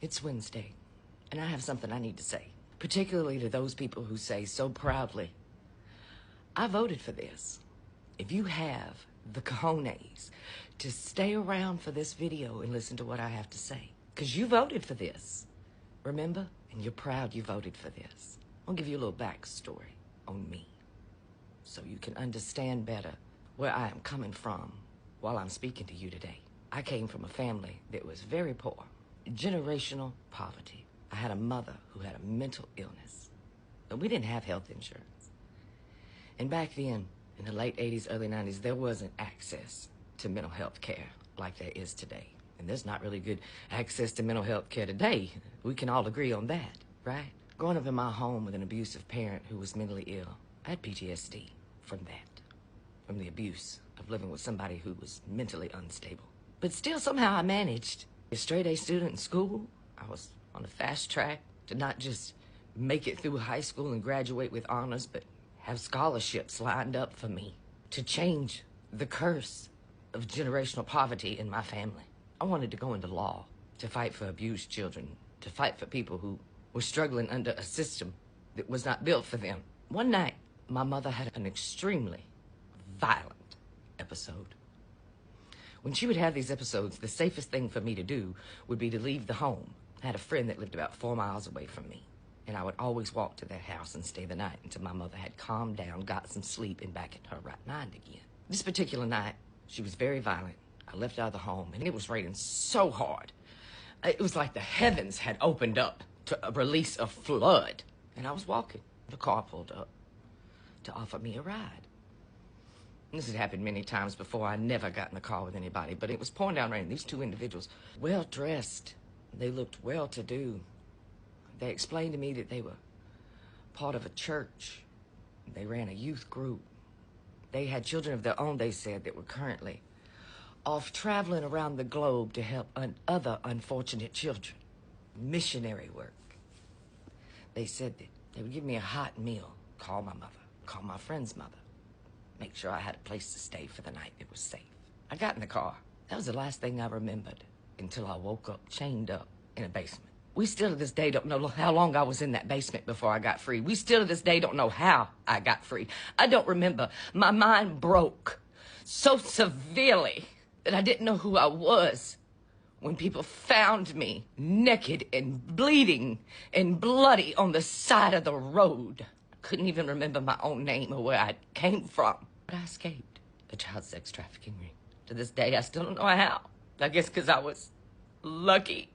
It's Wednesday, and I have something I need to say, particularly to those people who say so proudly, I voted for this. If you have the cojones to stay around for this video and listen to what I have to say, because you voted for this, remember? And you're proud you voted for this. I'll give you a little backstory on me so you can understand better where I am coming from while I'm speaking to you today. I came from a family that was very poor. Generational poverty. I had a mother who had a mental illness, but we didn't have health insurance. And back then, in the late 80s, early 90s, there wasn't access to mental health care like there is today. And there's not really good access to mental health care today. We can all agree on that, right? Growing up in my home with an abusive parent who was mentally ill, I had PTSD from that, from the abuse of living with somebody who was mentally unstable. But still, somehow I managed. A straight-A student in school, I was on a fast track to not just make it through high school and graduate with honors, but have scholarships lined up for me to change the curse of generational poverty in my family. I wanted to go into law, to fight for abused children, to fight for people who were struggling under a system that was not built for them. One night, my mother had an extremely violent episode. When she would have these episodes, the safest thing for me to do would be to leave the home. I had a friend that lived about 4 miles away from me, and I would always walk to their house and stay the night until my mother had calmed down, got some sleep, and back in her right mind again. This particular night, she was very violent. I left out of the home, and it was raining so hard. It was like the heavens had opened up to release a flood. And I was walking. The car pulled up to offer me a ride. This had happened many times before. I never got in the car with anybody, but it was pouring down rain. These two individuals, well-dressed, they looked well-to-do. They explained to me that they were part of a church. They ran a youth group. They had children of their own, they said, that were currently off traveling around the globe to help other unfortunate children. Missionary work. They said that they would give me a hot meal, call my mother, call my friend's mother, make sure I had a place to stay for the night that was safe. I got in the car. That was the last thing I remembered until I woke up chained up in a basement. We still to this day don't know how long I was in that basement before I got free. We still to this day don't know how I got free. I don't remember. My mind broke so severely that I didn't know who I was when people found me naked and bleeding and bloody on the side of the road. Couldn't even remember my own name or where I came from. But I escaped a child sex trafficking ring. To this day, I still don't know how. I guess because I was lucky.